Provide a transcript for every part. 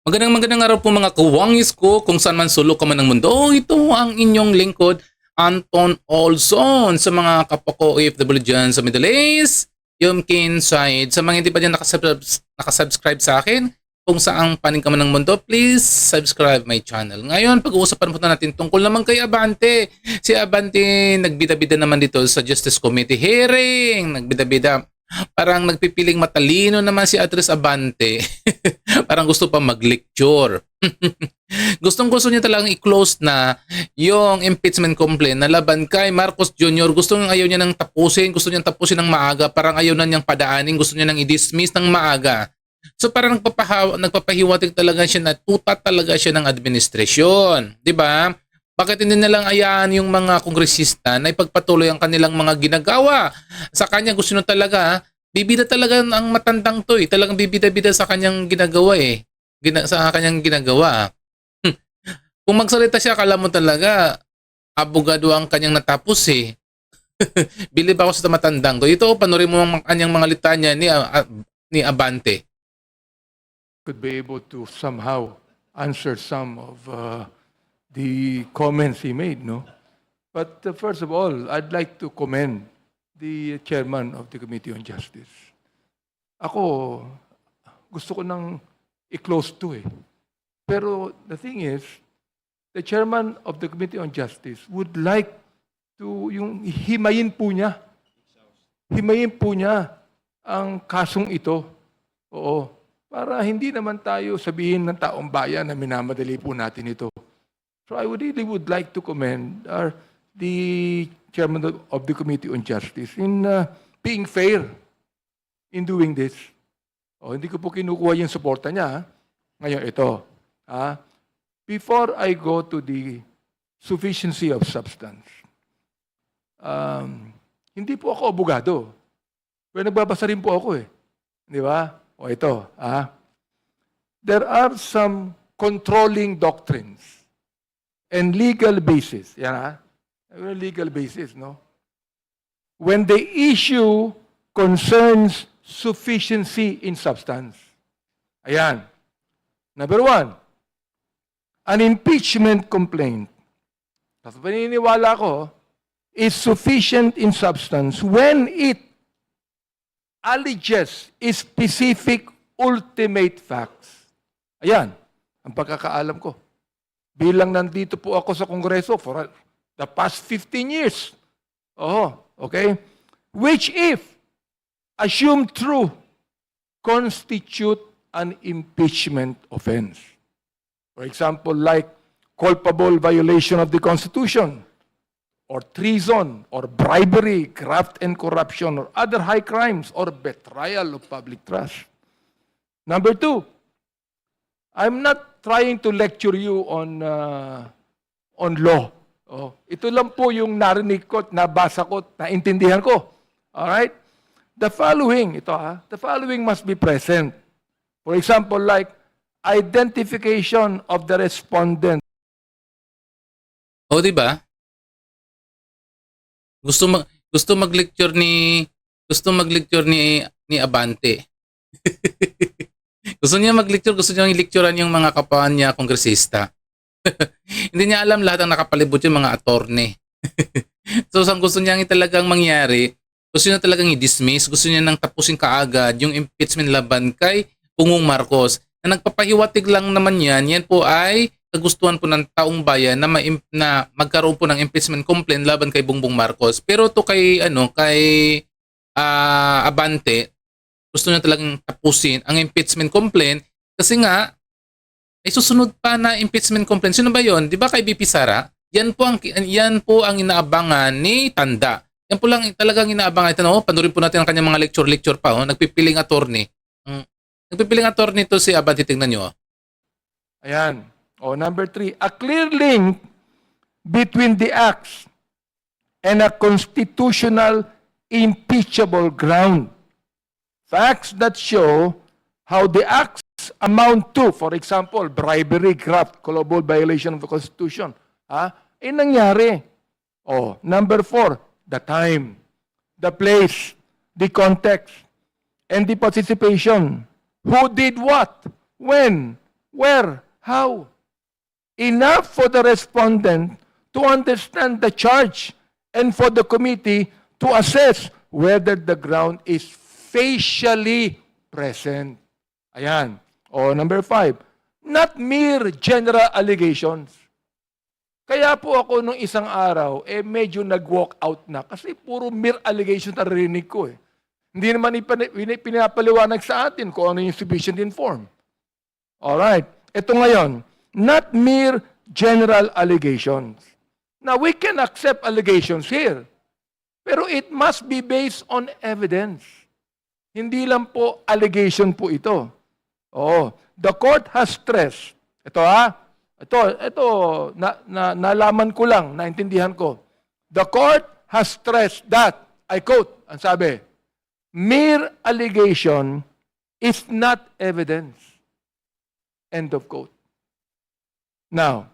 Magandang araw po mga kawangis ko kung saan man sulok ka man ng mundo. Ito ang inyong lingkod, Anton Olson. Sa mga kapwa ko OFW dyan sa Middle East, Yumkin side. Sa mga hindi pa dyan nakasubscribe sa akin, kung saang panig ka man ng mundo, please subscribe my channel. Ngayon, pag-uusapan po natin tungkol naman kay Abante. Si Abante nagbida-bida naman dito sa Justice Committee hearing. Nagbida-bida. Parang nagpipiling matalino naman si Atris Abante. Parang gusto pa mag-lecture. Gustong-gusto niya talagang i-close na yung impeachment complaint na laban kay Marcos Jr. Ayaw niya nang tapusin. Gusto niya tapusin ng maaga. Parang ayaw na niyang padaanin. Gusto niya nang i-dismiss ng maaga. So parang nagpapahiwatig talaga siya na tuta talaga siya ng administrasyon. 'Di ba? Bakit hindi nilang ayaan yung mga kongresista na ipagpatuloy ang kanilang mga ginagawa? Sa kanya gusto nyo talaga, bibida talaga ang matandang to eh. Talagang bibida-bida sa kanyang ginagawa eh. Sa kanyang ginagawa. Kung magsalita siya, akala mo talaga, abogado ang kanyang natapos eh. Bilib ako sa matandang to. Ito, panorin mo ang kanyang mga litanya ni Abante. Could be able to somehow answer some of the comments he made, no? But first of all, I'd like to commend the chairman of the Committee on Justice. Ako, gusto ko nang i-close to eh. Pero the thing is, the chairman of the Committee on Justice would like to, yung himayin po niya ang kasong ito. Oo. Para hindi naman tayo sabihin ng taong bayan na minamadali po natin ito. So I really would like to commend the chairman of the Committee on Justice in being fair in doing this. Hindi ko po kinukuha yung suporta niya. Ha? Ngayon ito. Before I go to the sufficiency of substance, hindi po ako abogado. Pero nagbabasa rin po ako eh. Di ba? Ito. There are some controlling doctrines and legal basis. Yan legal basis, no? When the issue concerns sufficiency in substance. Ayan. Number one, an impeachment complaint. Tapos paniniwala ko, is sufficient in substance when it alleges specific ultimate facts. Ayan, ang pagkakaalam ko. Bilang nandito po ako sa Kongreso for the past 15 years. Okay? Which if assumed true, constitute an impeachment offense. For example, like culpable violation of the Constitution, or treason, or bribery, graft and corruption, or other high crimes, or betrayal of public trust. Number two, I'm not trying to lecture you on law. Ito lang po yung narinig ko, nabasa ko, naintindihan ko. Alright? The following must be present. For example, like identification of the respondent. Diba? Gusto mag-lecture ni Abante. Gusto niya i-lecturean yung mga kapwa niya kongresista. Hindi niya alam lahat ang nakapalibot yung mga attorney. So, ang gusto niya talagang mangyari, gusto niya talagang i-dismiss, gusto niya nang tapusin kaagad yung impeachment laban kay Pungong Marcos. Na nagpapahiwatig lang naman yan po ay kagustuhan po ng taong bayan na magkaroon po ng impeachment complaint laban kay Bongbong Marcos. Pero to kay Abante, gusto niya talagang tapusin ang impeachment complaint kasi nga ay susunod pa na impeachment complaint. Sino ba 'yon? 'Di ba kay BP Sara? Yan po ang inaabangan ni Tanda. Yan po lang talagang inaabangan. Panoorin po natin ang kanyang mga lecture pa. Nagpipiling attorney. Nagpipiling attorney to si Abante, tingnan niyo. Ayan. Number three, a clear link between the acts and a constitutional impeachable ground. Facts that show how the acts amount to, for example, bribery, graft, culpable violation of the Constitution. Nangyari. Number four, the time, the place, the context, and the participation. Who did what? When? Where? How? Enough for the respondent to understand the charge and for the committee to assess whether the ground is facially present. Ayan. O number 5, not mere general allegations. Kaya po ako nung isang araw, medyo nag-walk out na kasi puro mere allegations na rinig ko. Hindi naman pinapaliwanag sa atin kung ano yung sufficient inform. Alright. Ito ngayon, not mere general allegations. Now, we can accept allegations here, pero it must be based on evidence. Hindi lang po allegation po ito. Oh, the court has stressed. Ito nalaman ko lang, naintindihan ko. The court has stressed that, I quote, ang sabi, mere allegation is not evidence. End of quote. Now,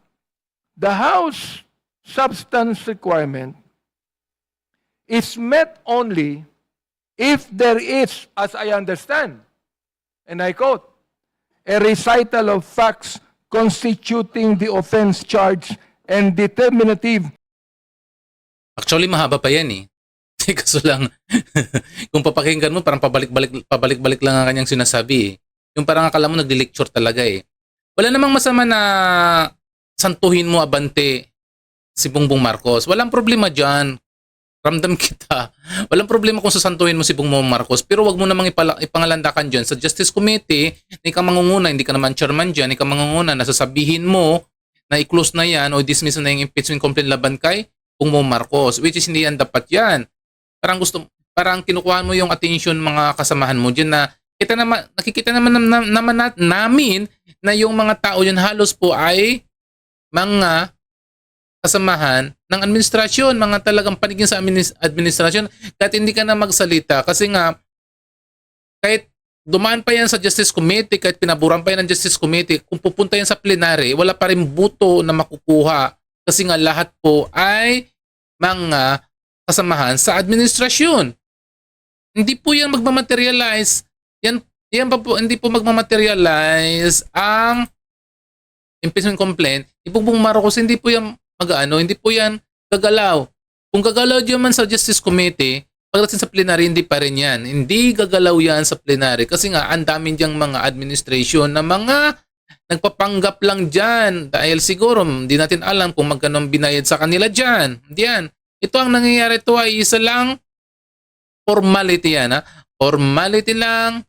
the House substance requirement is met only if there is, as I understand, and I quote, a recital of facts constituting the offense charge and determinative. Actually, mahaba pa yan eh. Kaso lang, kung papakinggan mo, parang pabalik-balik lang ang kanyang sinasabi eh. Yung parang akala mo nagdi-lecture talaga eh. Wala namang masama na santuhin mo abante si Bongbong Marcos. Walang problema dyan. Ramdam kita. Walang problema kung sasantuhin mo si Bongbong Marcos. Pero wag mo namang ipangalandakan dyan sa Justice Committee na ikaw mangunguna, hindi ka naman chairman dyan, ikaw mangunguna, nasasabihin mo na i-close na yan o dismiss na yung impeachment complaint laban kay Bongbong Marcos. Which is hindi yan dapat yan. Parang kinukuha mo yung attention mga kasamahan mo dyan na nakikita naman namin na yung mga tao yun halos po ay mga kasamahan ng administrasyon, mga talagang panigin sa administrasyon, kahit hindi ka na magsalita. Kasi nga, kahit dumaan pa yan sa Justice Committee, kahit pinaburan pa yan ng Justice Committee, kung pupunta yan sa plenary, wala pa rin buto na makukuha. Kasi nga lahat po ay mga kasamahan sa administrasyon. Hindi po yan magmamaterialize. Yan pa po, hindi po magmamaterialize ang impeachment complaint. Bongbong Marcos, hindi po yan hindi po yan gagalaw. Kung gagalaw diyan man sa Justice Committee, pagdating sa plenary, hindi pa rin yan. Hindi gagalaw yan sa plenary. Kasi nga, ang dami diyang mga administration na mga nagpapanggap lang dyan. Dahil siguro, hindi natin alam kung magkano binayad sa kanila dyan. Diyan. Ito ang nangyayari. Ito ay isa lang formality yan. Formality lang.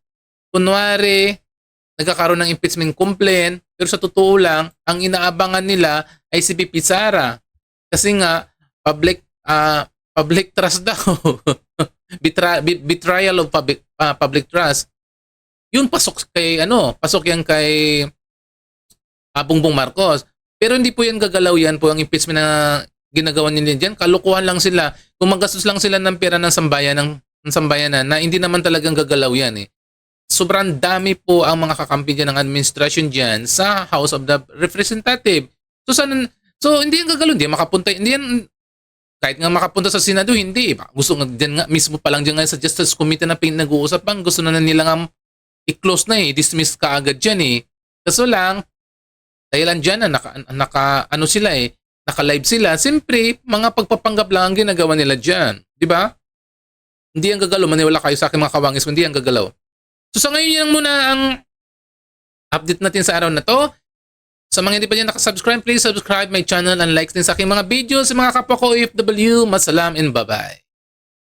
Kunwari, nagkakaroon ng impeachment complaint. Pero sa totoo lang, ang inaabangan nila ay si VP Sara. Kasi nga, public trust daw. Betrayal of public trust. Yun pasok yan kay Bongbong Marcos. Pero hindi po yan gagalaw yan po ang impeachment na ginagawa nila dyan. Kalukuhan lang sila. Kung magastos lang sila ng pera ng sambayanan na hindi naman talagang gagalaw yan eh. Sobrang dami po ang mga kakampi dyan ng administrasyon dyan sa House of the Representative. So hindi yan gagalaw, hindi yan makapunta, hindi yan, kahit nga makapunta sa Senado, hindi. Gusto nga dyan nga, mismo pa lang dyan nga sa Justice Committee na pinag-uusapan, gusto na nila nga i-close na dismiss ka agad dyan eh. Kaso lang, dahilan dyan na naka-live sila, siyempre, mga pagpapanggap lang ang ginagawa nila dyan. Di ba? Hindi yan gagalaw, maniwala kayo sa akin mga kawangis, hindi yan gagalaw. So sa ngayon yan muna ang update natin sa araw na to. Sa mga hindi pa dyan nakasubscribe, please subscribe my channel and like din sa aking mga videos. Sa mga kapwa ko OFW, masalam and bye-bye.